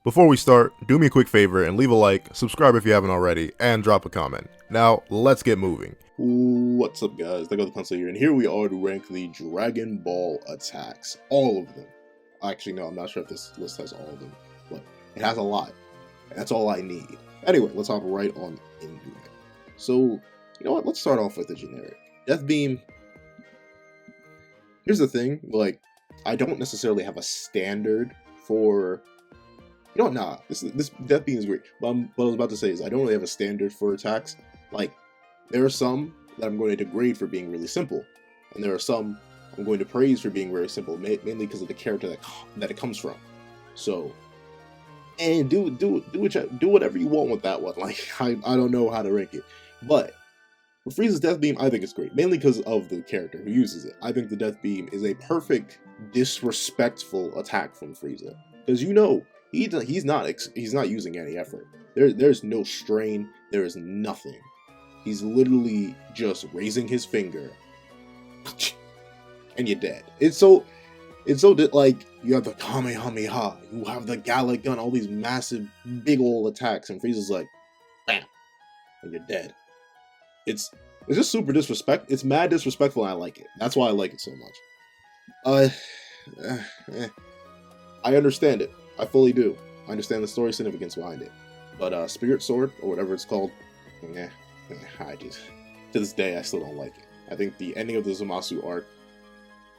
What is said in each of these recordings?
Before we start, do me a quick favor and leave a like, subscribe if you haven't already, and drop a comment. Now, let's get moving. What's up, guys? The Pencil here, and here we are to rank the Dragon Ball attacks. All of them. Actually, no, I'm not sure if this list has all of them, but it has a lot. And that's all I need. Anyway, let's hop right on into it. So, you know what? Let's start off with the generic. Death Beam. Here's the thing, like, I don't necessarily have a standard for... You know what? Nah, this Death Beam is great. But what I was about to say is I don't really have a standard for attacks. Like, there are some that I'm going to degrade for being really simple, and there are some I'm going to praise for being very simple, mainly because of the character that it comes from. So, and do whatever you want with that one. Like, I don't know how to rank it, but for Frieza's Death Beam, I think it's great, mainly because of the character who uses it. I think the Death Beam is a perfect disrespectful attack from Frieza, because you know he's not using any effort. There's no strain. There is nothing. He's literally just raising his finger, and you're dead. It's so like you have the Kamehameha, you have the Gallic Gun, all these massive, big old attacks, and Frieza's like, bam, and you're dead. It's just super disrespect. It's mad disrespectful, and I like it. That's why I like it so much. I understand it. I fully do. I understand the story significance behind it. But Spirit Sword, or whatever it's called, I just, to this day, I still don't like it. I think the ending of the Zamasu arc,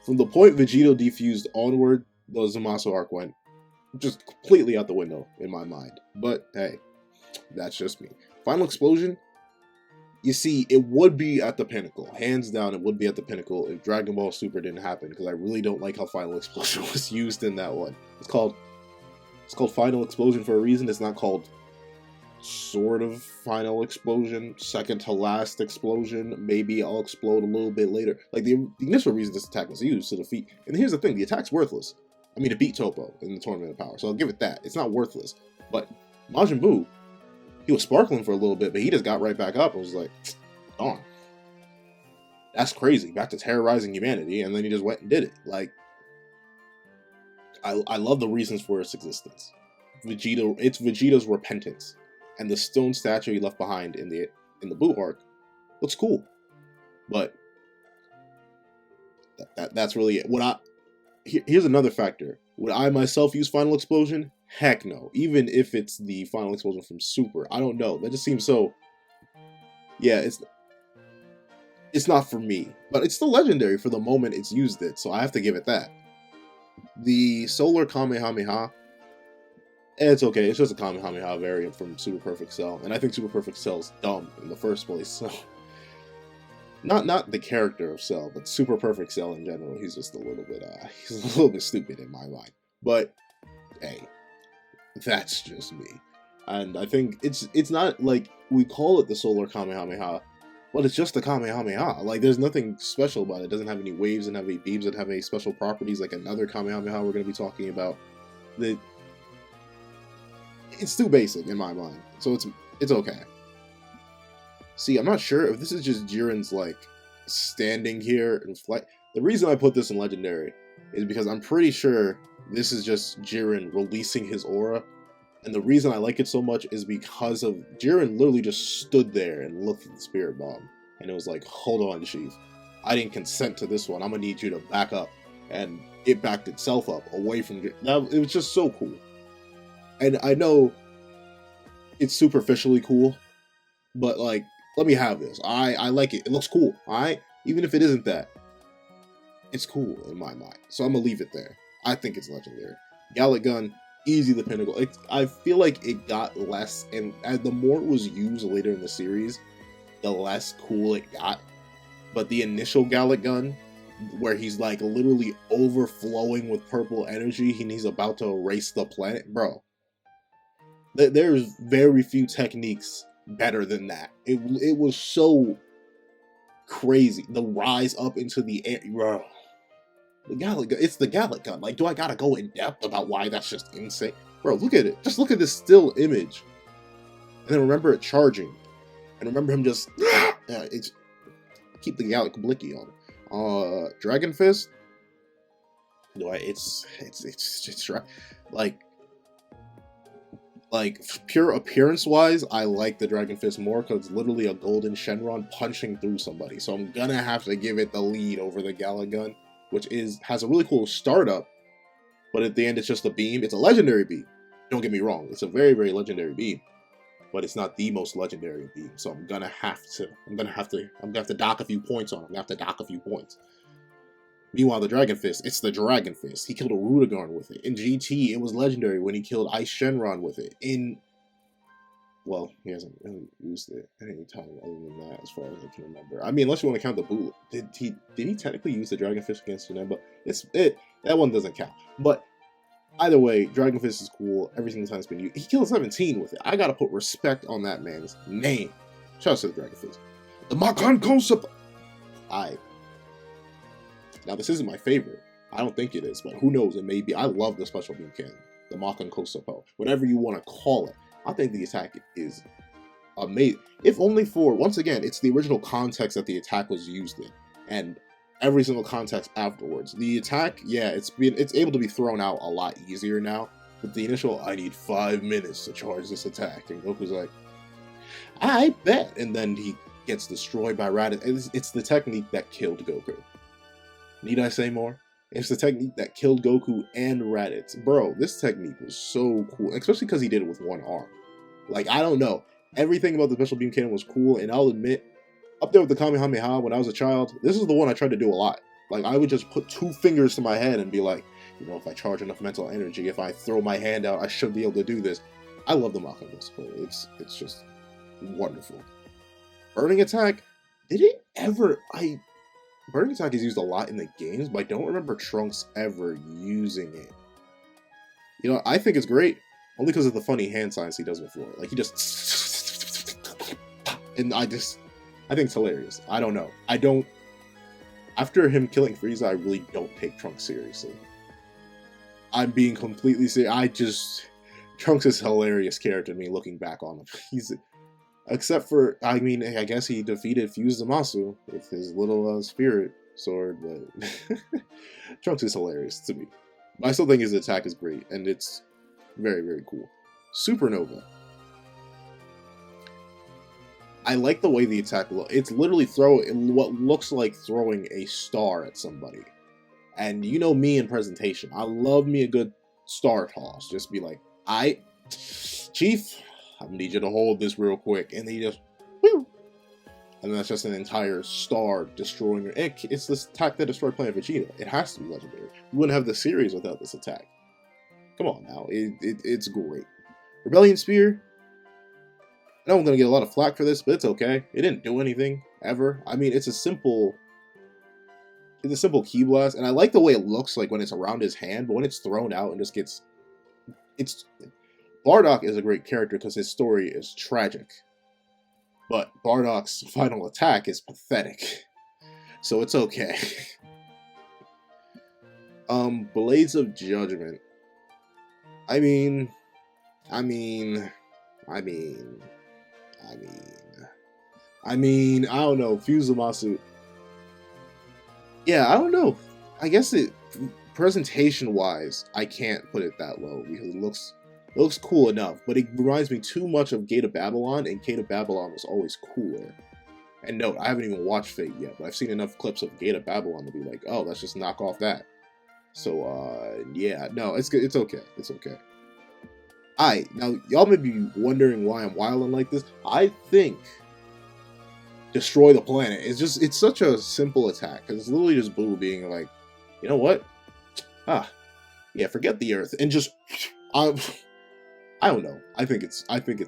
from the point Vegito defused onward, the Zamasu arc went just completely out the window in my mind. But hey, that's just me. Final Explosion, you see, it would be at the pinnacle. Hands down, it would be at the pinnacle if Dragon Ball Super didn't happen, because I really don't like how Final Explosion was used in that one. It's called Final Explosion for a reason. It's not called sort of Final Explosion, second to last explosion, maybe I'll explode a little bit later. Like, the initial reason this attack was used to defeat, and here's the thing, the attack's worthless. I mean, it beat Toppo in the Tournament of Power, so I'll give it that. It's not worthless. But Majin Buu, he was sparkling for a little bit, but he just got right back up and was like, darn. That's crazy. Back to terrorizing humanity, and then he just went and did it. Like, I love the reasons for its existence. It's Vegeta's repentance. And the stone statue he left behind in the Buu arc looks cool, but that's really it. Here's another factor. Would I myself use Final Explosion? Heck no. Even if it's the Final Explosion from Super, I don't know. That just seems so. Yeah, it's not for me, but it's still legendary for the moment it's used it, so I have to give it that. The Solar Kamehameha. It's okay, it's just a Kamehameha variant from Super Perfect Cell, and I think Super Perfect Cell's dumb in the first place, so... Not the character of Cell, but Super Perfect Cell in general, he's just a little bit stupid in my mind. But, hey, that's just me. And I think it's not, like, we call it the Solar Kamehameha, but it's just a Kamehameha. Like, there's nothing special about it. It doesn't have any waves, and have any beams, that have any special properties like another Kamehameha we're going to be talking about. It's too basic in my mind, so it's okay. See, I'm not sure if this is just Jiren's, like, standing here and flight. The reason I put this in Legendary is because I'm pretty sure this is just Jiren releasing his aura, and the reason I like it so much is because of Jiren literally just stood there and looked at the Spirit Bomb, and it was like, hold on, Chief, I didn't consent to this one, I'm gonna need you to back up, and it backed itself up away from Jiren. It was just so cool. And I know it's superficially cool, but, like, let me have this. I like it. It looks cool, alright? Even if it isn't that, it's cool in my mind. So I'm gonna leave it there. I think it's legendary. Gallic Gun, easy the pinnacle. I feel like it got less, and as the more it was used later in the series, the less cool it got. But the initial Gallic Gun, where he's, like, literally overflowing with purple energy and he's about to erase the planet, bro. There's very few techniques better than that. It was so crazy. The rise up into the air, bro. The Gallic Gun, it's the Gallic Gun. Like, do I gotta go in depth about why that's just insane? Bro, look at it. Just look at this still image. And then remember it charging. And remember him just... it's keep the Gallic Blicky on. Dragon Fist? No, it's like... Like, pure appearance-wise, I like the Dragon Fist more because it's literally a golden Shenron punching through somebody. So I'm gonna have to give it the lead over the Gala Gun, which has a really cool startup, but at the end it's just a beam. It's a legendary beam. Don't get me wrong, it's a very, very legendary beam, but it's not the most legendary beam. So I'm gonna have to dock a few points on it. I'm gonna have to dock a few points. Meanwhile, the Dragon Fist, it's the Dragon Fist. He killed a Rudigarn with it. In GT, it was legendary when he killed Ice Shenron with it. Well, he hasn't really used it at any time other than that, as far as I can remember. I mean, unless you want to count the bullet. Did he technically use the Dragon Fist against Janemba? That one doesn't count. But either way, Dragon Fist is cool. Every single time it's been used. He killed 17 with it. I gotta put respect on that man's name. Shout out to the Dragon Fist. The Makan Kosup. Now, this isn't my favorite. I don't think it is, but who knows? It may be. I love the Special Beam Cannon. The Makan Kosopo. Whatever you want to call it. I think the attack is amazing. If only for, once again, it's the original context that the attack was used in. And every single context afterwards. The attack, yeah, it's able to be thrown out a lot easier now. But the initial, I need 5 minutes to charge this attack. And Goku's like, I bet. And then he gets destroyed by Raditz. It's the technique that killed Goku. Need I say more? It's the technique that killed Goku and Raditz. Bro, this technique was so cool, especially because he did it with one arm. Like, I don't know. Everything about the Special Beam Cannon was cool, and I'll admit, up there with the Kamehameha when I was a child, this is the one I tried to do a lot. Like, I would just put 2 fingers to my head and be like, you know, if I charge enough mental energy, if I throw my hand out, I should be able to do this. I love the Makan Kosopo. It's just wonderful. Burning Attack, did it ever... Burning Attack is used a lot in the games, but I don't remember Trunks ever using it. You know, I think it's great, only because of the funny hand signs he does before. Like, he just... And I think it's hilarious. I don't know. After him killing Frieza, I really don't take Trunks seriously. I'm being completely serious. Trunks is a hilarious character to me, looking back on him. Except for, I mean, I guess he defeated Fuse Zamasu with his little spirit sword, but Trunks is hilarious to me. But I still think his attack is great, and it's very, very cool. Supernova. I like the way the attack looks. It's literally what looks like throwing a star at somebody. And you know me in presentation. I love me a good star toss. Just be like, Chief, I need you to hold this real quick. And then you just, whoo! And then that's just an entire star destroying your... It's this attack that destroyed Planet Vegeta. It has to be legendary. You wouldn't have the series without this attack. Come on now. It's great. Rebellion Spear. I know I'm going to get a lot of flack for this, but it's okay. It didn't do anything, ever. I mean, it's a simple Ki Blast, and I like the way it looks like when it's around his hand, but when it's thrown out and just gets... Bardock is a great character because his story is tragic. But Bardock's final attack is pathetic. So it's okay. Blades of Judgment. I mean, I don't know. Fuse Zamasu. Yeah, I don't know. I guess presentation-wise, I can't put it that low because it looks cool enough, but it reminds me too much of Gate of Babylon, and Gate of Babylon was always cooler. And note, I haven't even watched Fate yet, but I've seen enough clips of Gate of Babylon to be like, oh, let's just knock off that. So, yeah, no, it's good. It's okay. It's okay. Now, y'all may be wondering why I'm wilding like this. I think Destroy the Planet it's such a simple attack, because it's literally just Boo being like, you know what? Yeah, forget the Earth, and just, I don't know. I think it's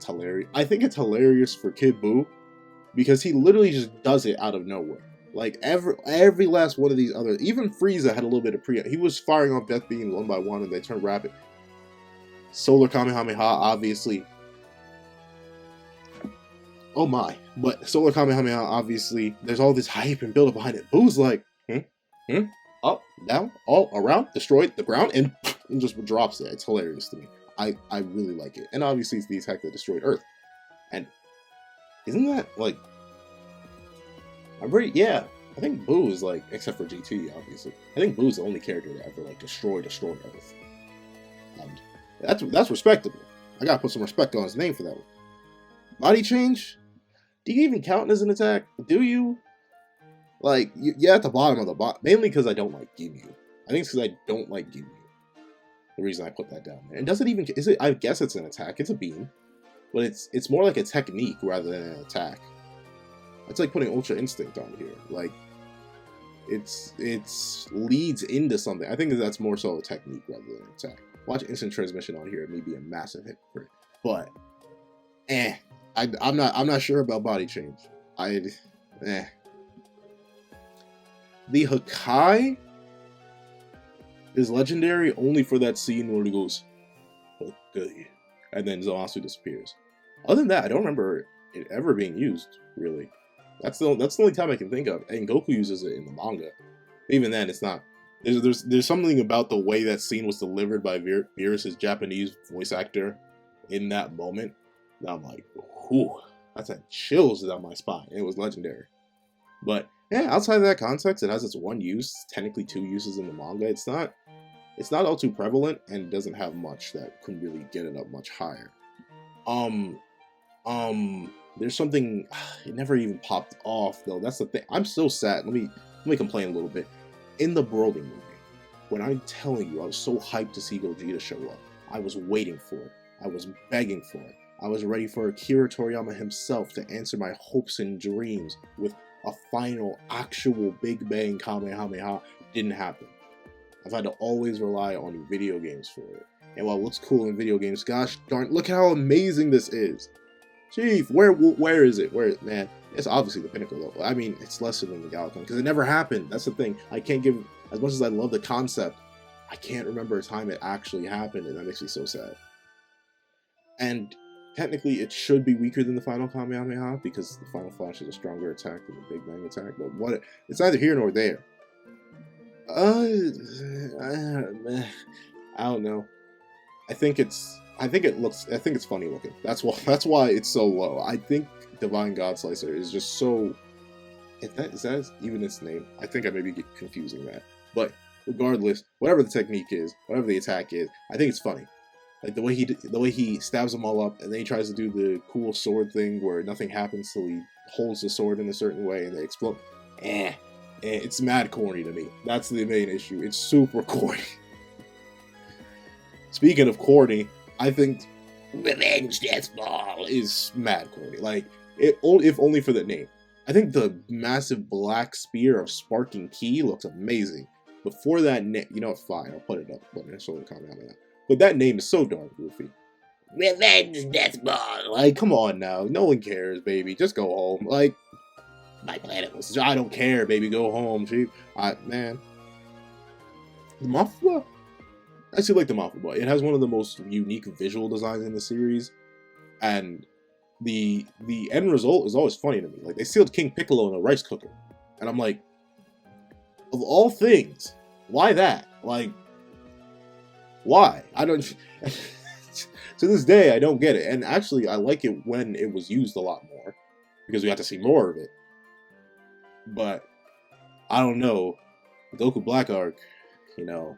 hilarious. I think it's hilarious for Kid Buu because he literally just does it out of nowhere. Like every last one of these other, even Frieza had a little bit of he was firing off death beams one by one and they turned rapid. Solar Kamehameha, obviously. Oh my. But Solar Kamehameha, obviously, there's all this hype and build up behind it. Buu's like, up, down, all around, destroyed the ground, and just drops it. It's hilarious to me. I really like it. And obviously it's the attack that destroyed Earth. And isn't that like I think Buu is like, except for GT, obviously. I think Buu is the only character that ever like destroyed Earth. And that's respectable. I gotta put some respect on his name for that one. Body change? Do you even count as an attack? Do you? Like, yeah, at the bottom of the bot, mainly because I don't like Ginyu. I think it's because I don't like Ginyu. The reason I put that down there. And does it even, is it, I guess it's an attack, it's a beam. But it's more like a technique rather than an attack. It's like putting Ultra Instinct on here. Like, it's leads into something. I think that's more so a technique rather than an attack. Watch Instant Transmission on here, it may be a massive hypocrite. But, I'm not sure about body change. The Hakai is legendary only for that scene where he goes, okay, and then Zamasu disappears. Other than that, I don't remember it ever being used, really. That's the only time I can think of. And Goku uses it in the manga. Even then, it's not. There's something about the way that scene was delivered by Beerus' Japanese voice actor in that moment that I'm like, whew, that sent chills down my spine. It was legendary. But yeah, outside of that context, it has its one use, technically two uses in the manga. It's not all too prevalent, and it doesn't have much that could really get it up much higher. There's something, it never even popped off though. That's the thing. I'm so sad. Let me complain a little bit. In the Broly movie, when I'm telling you, I was so hyped to see Gogeta show up. I was waiting for it. I was begging for it. I was ready for Akira Toriyama himself to answer my hopes and dreams with a final, actual Big Bang Kamehameha. Didn't happen. I've had to always rely on video games for it. And while it looks cool in video games, gosh darn, look how amazing this is. Chief, where is it? Man, it's obviously the pinnacle though. I mean, it's lesser than the Galacon because it never happened. That's the thing. I can't give, as much as I love the concept, I can't remember a time it actually happened, and that makes me so sad. And technically, it should be weaker than the final Kamehameha because the Final Flash is a stronger attack than the Big Bang attack. But it's neither here nor there. I don't know. I think it's funny looking. That's why it's so low. I think Divine God Slicer is just so. Is that even its name? I think I may be confusing that. But regardless, whatever the technique is, whatever the attack is, I think it's funny. Like the way he stabs them all up, and then he tries to do the cool sword thing where nothing happens till he holds the sword in a certain way and they explode. It's mad corny to me. That's the main issue. It's super corny. Speaking of corny, I think Revenge Death Ball is mad corny. Like, if only for the name. I think the massive black spear of Sparking Ki looks amazing. But for that name, you know what, fine, I'll put it up. But that name is so darn goofy. Revenge Death Ball. Like, come on now. No one cares, baby. Just go home. Like, my planet was, I don't care, baby. Go home, chief. Man. The Mafua? I actually like the Mafua. It has one of the most unique visual designs in the series. And the end result is always funny to me. Like, they sealed King Piccolo in a rice cooker. And I'm like, of all things, why that? Like, why? I don't... To this day, I don't get it. And actually, I like it when it was used a lot more. Because we got to see more of it. But, I don't know. Goku Black Arc, you know,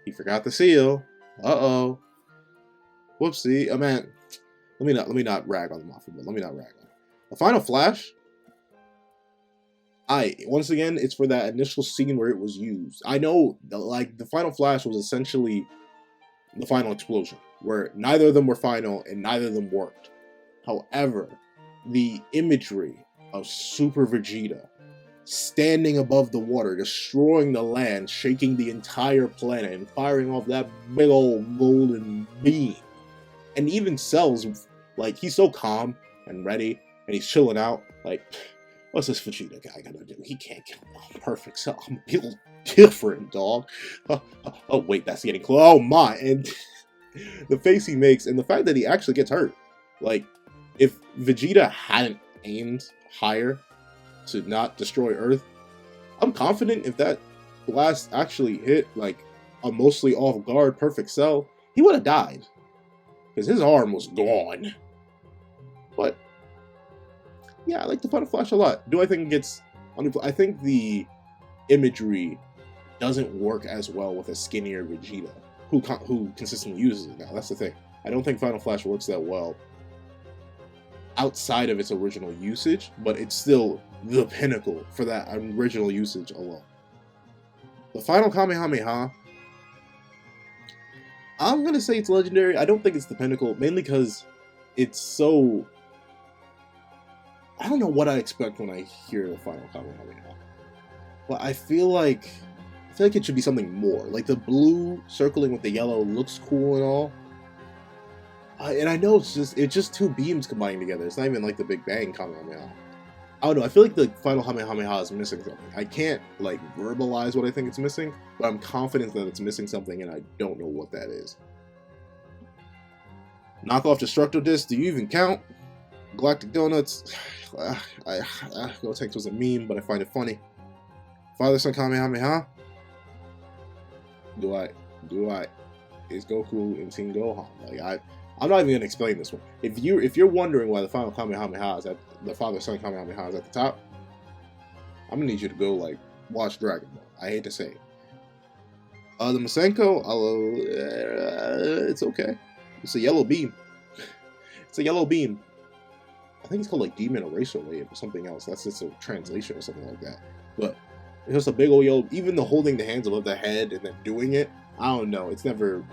he forgot the seal. Uh-oh. Whoopsie. Oh, man, let me not rag on the Mafia, but let me not rag on it. The Final Flash, once again, it's for that initial scene where it was used. I know, like, the Final Flash was essentially the final explosion, where neither of them were final and neither of them worked. However, the imagery of Super Vegeta standing above the water, destroying the land, shaking the entire planet, and firing off that big old golden beam. And even Cell's, like, he's so calm and ready, and he's chilling out, like, what's this Vegeta guy gonna do? He can't kill me. Perfect Cell. I'm a little different, dog. Oh, wait, that's getting close. Oh, my. And the face he makes, and the fact that he actually gets hurt. Like, if Vegeta hadn't aimed higher to not destroy Earth, I'm confident if that blast actually hit, like, a mostly off-guard Perfect Cell, he would have died. Because his arm was gone. But, yeah, I like the Final Flash a lot. Do I think it gets... I think the imagery doesn't work as well with a skinnier Vegeta, who consistently uses it now. That's the thing. I don't think Final Flash works that well outside of its original usage, but it's still the pinnacle for that original usage alone. The final Kamehameha, I'm gonna say it's legendary. I don't think it's the pinnacle, mainly because it's so... I don't know what I expect when I hear the final Kamehameha, but I feel like it should be something more. Like the blue circling with the yellow looks cool and all, and I know it's just two beams combining together. It's not even like the Big Bang Kamehameha. I don't know. I feel like the final Kamehameha is missing something. I can't like verbalize what I think it's missing, but I'm confident that it's missing something, and I don't know what that is. Knockoff Destructo Disc. Do you even count? Galactic Donuts. Gotenks was a meme, but I find it funny. Father Son Kamehameha. Do I? Is Goku in Team Gohan? Like I'm not even gonna explain this one. If you're wondering why the final Kamehameha is at the Father Son Kamehameha is at the top, I'm gonna need you to go like watch Dragon Ball. I hate to say it. The Masenko, it's okay. It's a yellow beam. It's a yellow beam. I think it's called like Demon Eraser Wave or something else. That's just a translation or something like that. But it's just a big old yellow. Even the holding the hands above the head and then doing it, I don't know. It's never.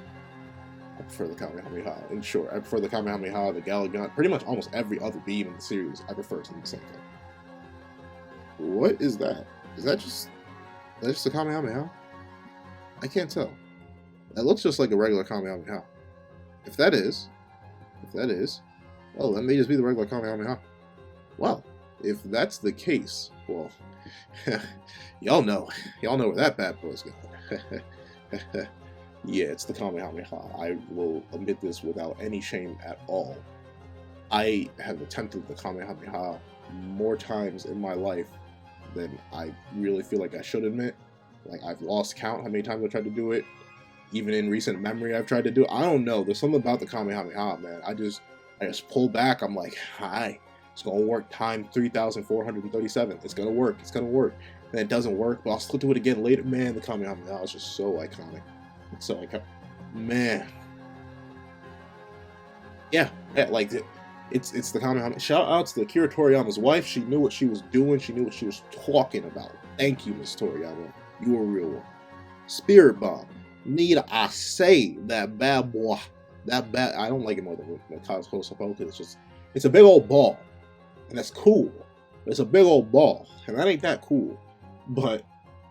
I prefer the Kamehameha. In short, I prefer the Kamehameha, the Galagon, pretty much almost every other beam in the series. I prefer to the Masenko. What is that? Is that just a Kamehameha? I can't tell. That looks just like a regular Kamehameha. If that is, well, that may just be the regular Kamehameha. Well, if that's the case, well, y'all know where that bad boy's going. Yeah, it's the Kamehameha. I will admit this without any shame at all. I have attempted the Kamehameha more times in my life than I really feel like I should admit. Like, I've lost count how many times I've tried to do it. Even in recent memory, I've tried to do it. I don't know. There's something about the Kamehameha, man. I just pull back. I'm like, hi, it's going to work time 3,437. It's going to work. It's going to work. And it doesn't work, but I'll still do it again later. Man, the Kamehameha is just so iconic. It's so iconic. Man. Yeah, like, it's the Kamehameha. Shout out to Akira Toriyama's wife. She knew what she was doing. She knew what she was talking about. Thank you, Miss Toriyama. You were a real one. Spirit Bomb. Need I say that bad boy? That bad. I don't like it more than Kazuo Sapo because it's a big old ball, and that's cool. It's a big old ball, and that ain't that cool. But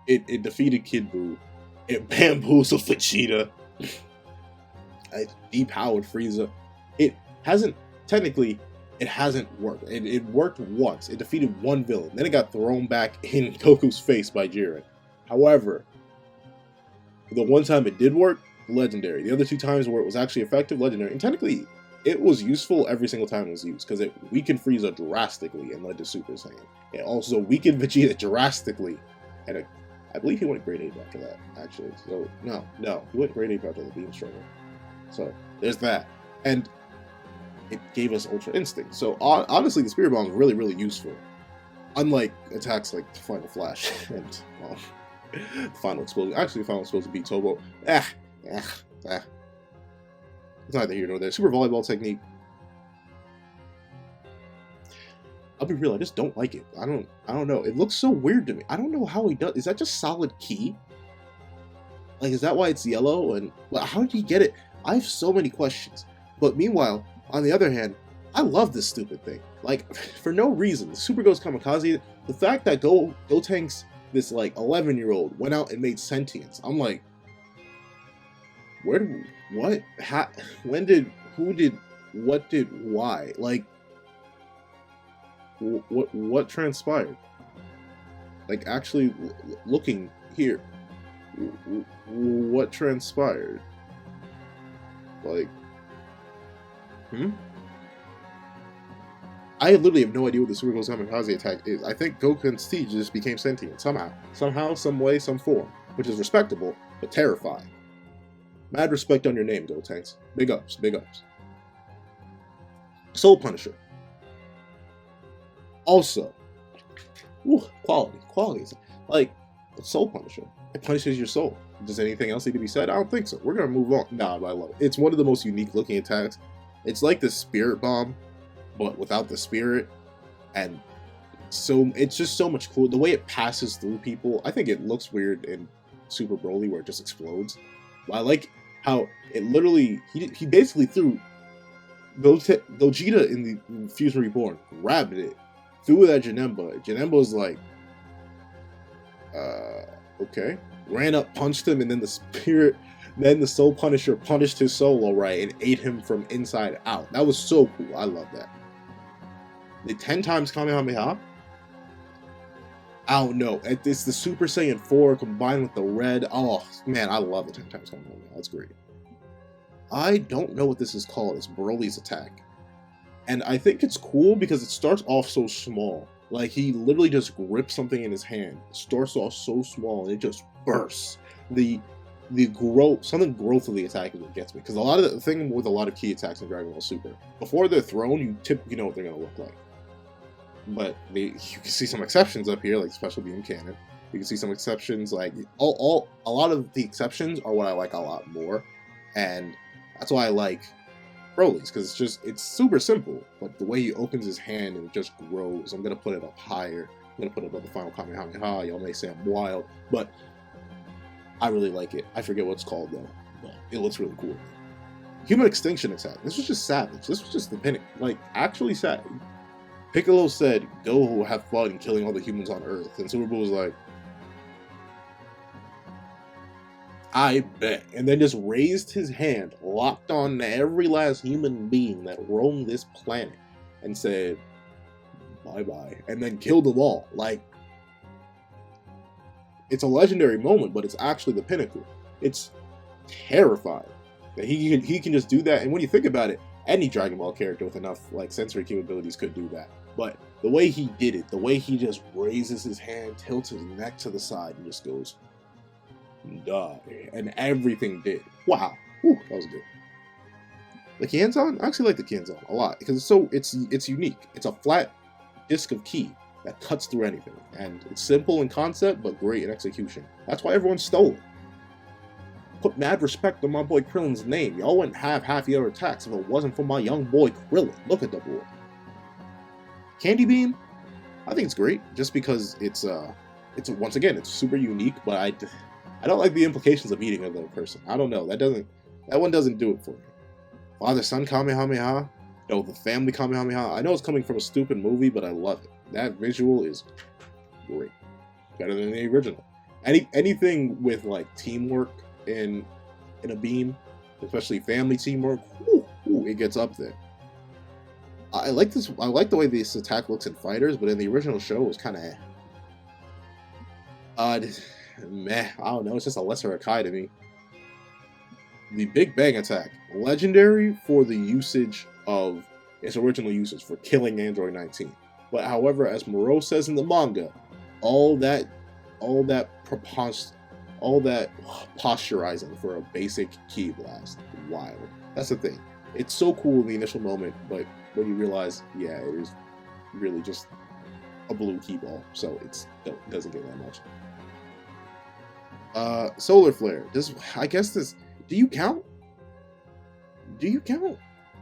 it defeated Kid Buu. It bamboozled Vegeta. It depowered Frieza. It hasn't worked. It worked once. It defeated one villain. Then it got thrown back in Goku's face by Jiren. However, the one time it did work, legendary. The other two times where it was actually effective, legendary. And technically, it was useful every single time it was used, because it weakened Frieza drastically and led to Super Saiyan. It also weakened Vegeta drastically, and I believe he went grade 8 after that, actually. So, no, he went grade 8 after the Beam Struggle. So, there's that. And it gave us Ultra Instinct. So, honestly, the Spirit Bomb is really, really useful. Unlike attacks like the Final Flash and, the Final Explosion. Actually, the Final Explosion beat Tobo. It's neither here nor there. Super Volleyball Technique. I'll be real, I just don't like it. I don't know. It looks so weird to me. I don't know how he does. Is that just solid ki? Like, is that why it's yellow? And well, how did he get it? I have so many questions. But meanwhile, on the other hand, I love this stupid thing. Like, for no reason. Super Ghost Kamikaze, the fact that Gotenks, this like 11-year-old, went out and made sentience. I'm like, what? When did, who did, what did, why? Like, what transpired? Like, actually looking here, what transpired? Like, I literally have no idea what the Super Ghost Kamikaze attack is. I think Goku's T just became sentient somehow, some way, some form, which is respectable but terrifying. Mad respect on your name, Gotenks. Big ups, big ups. Soul Punisher. Also, quality. Like, Soul Punisher. It punishes your soul. Does anything else need to be said? I don't think so. We're gonna move on. Nah, but I love it. It's one of the most unique looking attacks. It's like the Spirit Bomb, but without the spirit, and so it's just so much cool. The way it passes through people, I think it looks weird in Super Broly where it just explodes. But I like how it literally he basically threw Gogeta in the Fusion Reborn, grabbed it, threw it at Janemba. Janemba's like, okay. Ran up, punched him, and then the Soul Punisher punished his soul alright and ate him from inside out. That was so cool. I love that. The 10 times Kamehameha? I don't know. It's the Super Saiyan 4 combined with the red. Oh, man, I love the 10 times Kamehameha. That's great. I don't know what this is called. It's Broly's attack. And I think it's cool because it starts off so small. Like, he literally just grips something in his hand. It starts off so small and it just bursts. The growth of the attack is what gets me. Because the thing with a lot of key attacks in Dragon Ball Super, before they're thrown, you typically know what they're going to look like. But you can see some exceptions up here, like Special Beam Cannon. You can see some exceptions, like a lot of the exceptions are what I like a lot more. And that's why I like Broly's, because it's super simple, but the way he opens his hand and it just grows. I'm gonna put it up higher. I'm gonna put it above the final Kamehameha. Y'all may say I'm wild, but I really like it. I forget what it's called though, but it looks really cool. Human Extinction Attack. This was just savage. This was just the pinnacle. Like, actually savage. Piccolo said, "Go have fun in killing all the humans on Earth," and Super Bowl was like, I bet. And then just raised his hand, locked on to every last human being that roamed this planet, and said, bye-bye. And then killed them all. Like, it's a legendary moment, but it's actually the pinnacle. It's terrifying that he can just do that. And when you think about it, any Dragon Ball character with enough like sensory capabilities could do that. But the way he did it, the way he just raises his hand, tilts his neck to the side, and just goes, die, and everything did. Wow, whew, that was good. The Kienzan, I actually like the Kienzan a lot because it's unique. It's a flat disc of ki that cuts through anything, and it's simple in concept but great in execution. That's why everyone stole it. Put mad respect on my boy Krillin's name. Y'all wouldn't have half the other attacks if it wasn't for my young boy Krillin. Look at the boy. Candy Beam, I think it's great just because it's once again it's super unique, but I don't like the implications of eating another person. I don't know. That one doesn't do it for me. Father-son Kamehameha. No, the family Kamehameha. I know it's coming from a stupid movie, but I love it. That visual is great. Better than the original. Anything with like teamwork in a beam, especially family teamwork, it gets up there. I like this. I like the way this attack looks in Fighters, but in the original show, it was kind of meh. I don't know. It's just a lesser Akai to me. The Big Bang Attack, legendary for the usage of its original usage for killing Android 19. But however, as Moreau says in the manga, all that posturizing for a basic ki blast, wild. That's the thing. It's so cool in the initial moment, but when you realize, yeah, it is really just a blue ki ball, so it doesn't get that much. Solar Flare. Do you count?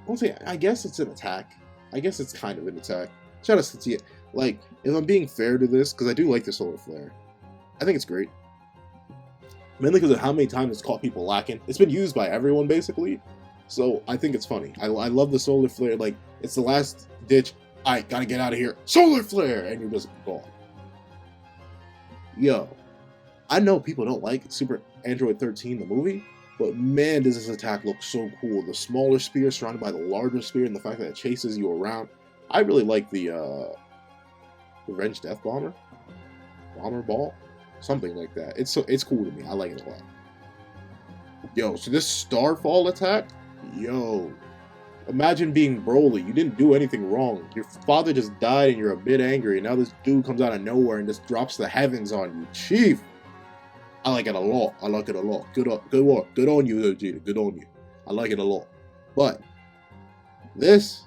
I'll say, I guess it's an attack. I guess it's kind of an attack. Shout out to Tia. Like, if I'm being fair to this, because I do like the Solar Flare, I think it's great. Mainly because of how many times it's caught people lacking. It's been used by everyone, basically. So, I think it's funny. I love the Solar Flare. Like, it's the last ditch. Alright, gotta get out of here. Solar Flare! And you're just gone. Yo. I know people don't like Super Android 13, the movie, but man, does this attack look so cool. The smaller spear surrounded by the larger spear and the fact that it chases you around. I really like the Revenge Death Bomber? Bomber Ball? Something like that. It's cool to me. I like it a lot. Yo, so this Starfall attack? Yo. Imagine being Broly. You didn't do anything wrong. Your father just died and you're a bit angry, and now this dude comes out of nowhere and just drops the heavens on you. Chief! I like it a lot. Good on you, Vegeta. Good on you. I like it a lot. But this,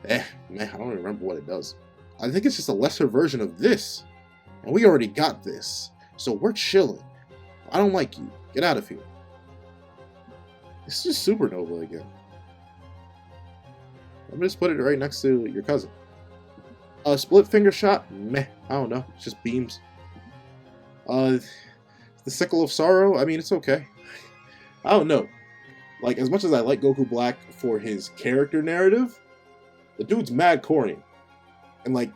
man, I don't remember what it does. I think it's just a lesser version of this. And we already got this. So we're chilling. I don't like you. Get out of here. It's just Supernova again. I'm gonna just put it right next to your cousin. A split finger shot? Meh. I don't know. It's just beams. The Sickle of Sorrow? I mean, it's okay. I don't know. Like, as much as I like Goku Black for his character narrative, the dude's mad corny. In, like,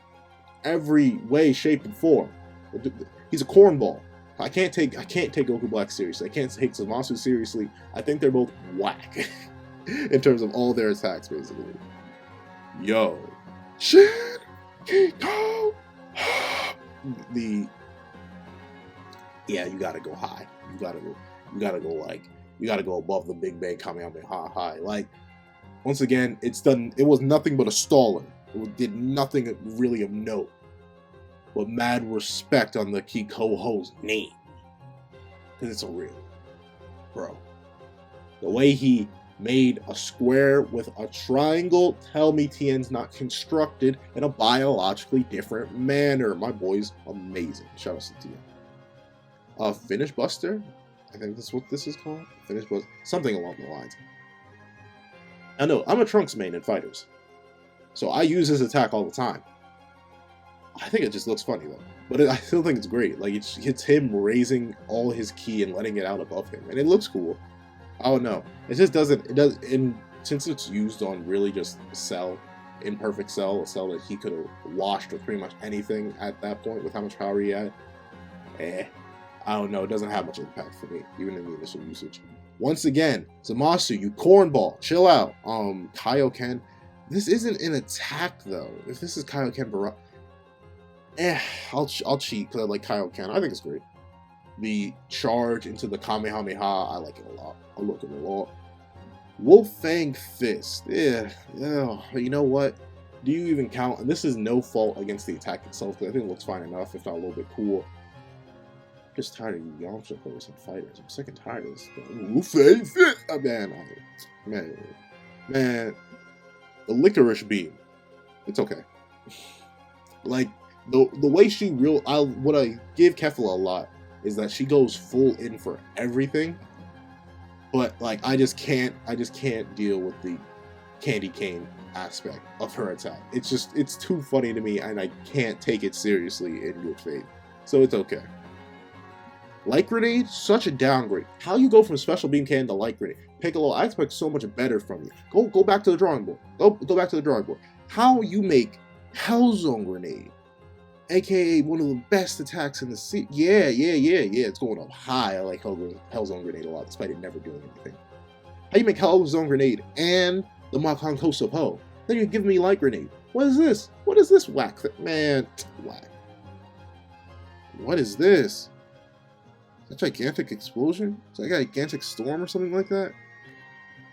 every way, shape, and form. He's a cornball. I can't take Goku Black seriously. I can't take Zamasu seriously. I think they're both whack. In terms of all their attacks, basically. Yo. Shin! Kiko! Yeah, you gotta go high. You gotta go above the Big Bang Kamehameha high. Like, once again, it was nothing but a stalling. Did nothing really of note. But mad respect on the Kikoho's name. Because it's a real. Bro. The way he made a square with a triangle, tell me Tien's not constructed in a biologically different manner. My boy's amazing. Shout out to Tien. Finish Buster? I think that's what this is called. Finish Buster. Something along the lines. I know, I'm a Trunks main in fighters. So I use his attack all the time. I think it just looks funny though. But I still think it's great. Like, it's him raising all his ki and letting it out above him. And it looks cool. I don't know. It just doesn't, since it's used on really just Cell, imperfect Cell, a Cell that he could have washed with pretty much anything at that point with how much power he had. I don't know. It doesn't have much impact for me, even in the initial usage. Once again, Zamasu, you cornball. Chill out. Kaioken. This isn't an attack, though. If this is Kaioken Barra... I'll cheat, because I like Kaioken. I think it's great. The charge into the Kamehameha, I like it a lot. I look at it a lot. Wolf Fang Fist. Yeah. You know what? Do you even count? And this is no fault against the attack itself, because I think it looks fine enough, if not a little bit cool. I'm just tired of you Yamcha players and fighters. I'm sick and tired of this. Wolf Fang Fist! Oh, man. The Licorice Beam. It's okay. Like, the way she what I give Kefla a lot is that she goes full in for everything, but like I just can't deal with the candy cane aspect of her attack. It's too funny to me, and I can't take it seriously in good faith. So it's okay. Light Grenade, such a downgrade. How you go from Special Beam Cannon to Light Grenade? Piccolo, I expect so much better from you. Go back to the drawing board. Go back to the drawing board. How you make Hellzone Grenade, aka one of the best attacks in the series. Yeah, it's going up high. I like Hellzone Grenade a lot, despite it never doing anything. How you make Hellzone Grenade and the Makon Koso Po? Then you give me Light Grenade. What is this? What is this whack thing? Man, whack. What is this? Is that Gigantic Explosion? Is that a Gigantic Storm or something like that?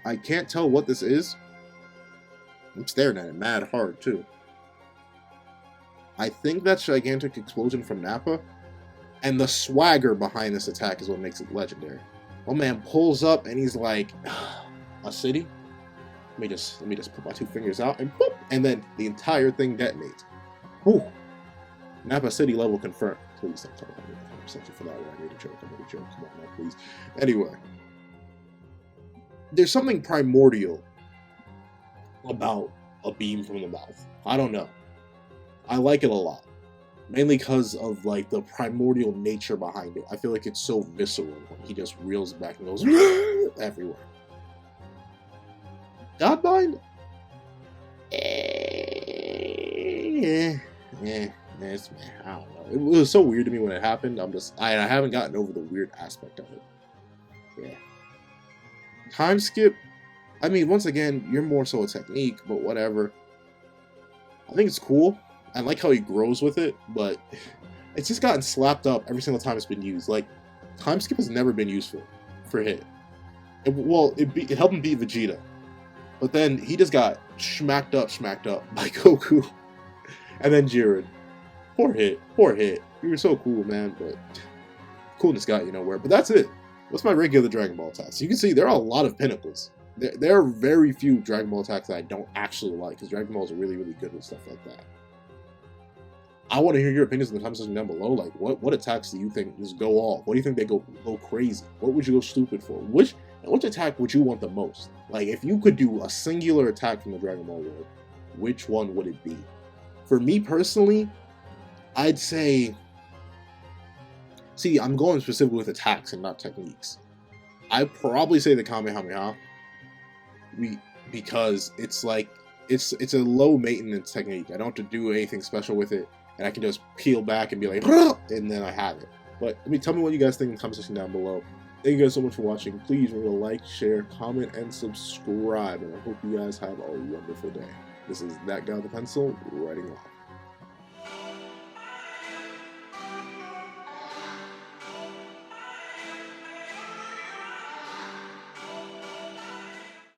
I can't tell what this is. I'm staring at it mad hard, too. I think that's Gigantic Explosion from Nappa, and the swagger behind this attack is what makes it legendary. Oh man pulls up and he's like, a city? Let me just put my two fingers out and boop, and then the entire thing detonates. Whew. Nappa City level confirmed. Please don't talk about me. For that one, I made a joke. Come on now, please. Anyway, there's something primordial about a beam from the mouth. I don't know. I like it a lot, mainly because of like the primordial nature behind it. I feel like it's so visceral when he just reels back and goes everywhere. Godbind? I don't know. It was so weird to me when it happened. I haven't gotten over the weird aspect of it. Yeah. Time skip. I mean, once again, you're more so a technique, but whatever. I think it's cool. I like how he grows with it, but it's just gotten slapped up every single time it's been used. Like, time skip has never been useful for hit. It helped him beat Vegeta, but then he just got smacked up by Goku, and then Jiren. Poor hit. You were so cool, man, but coolness got you nowhere. But that's it. What's my ranking of the Dragon Ball attacks? You can see there are a lot of pinnacles. There are very few Dragon Ball attacks that I don't actually like, because Dragon Ball is really, really good with stuff like that. I want to hear your opinions in the comment section down below. Like, what attacks do you think just go off? What do you think they go crazy? What would you go stupid for? Which attack would you want the most? Like, if you could do a singular attack from the Dragon Ball world, which one would it be? For me personally, I'd say. See, I'm going specifically with attacks and not techniques. I'd probably say the Kamehameha. Because it's like it's a low maintenance technique. I don't have to do anything special with it, and I can just peel back and be like, and then I have it. But tell me what you guys think in the comment section down below. Thank you guys so much for watching. Please remember to like, share, comment, and subscribe. And I hope you guys have a wonderful day. This is That Guy with the Pencil, writing off.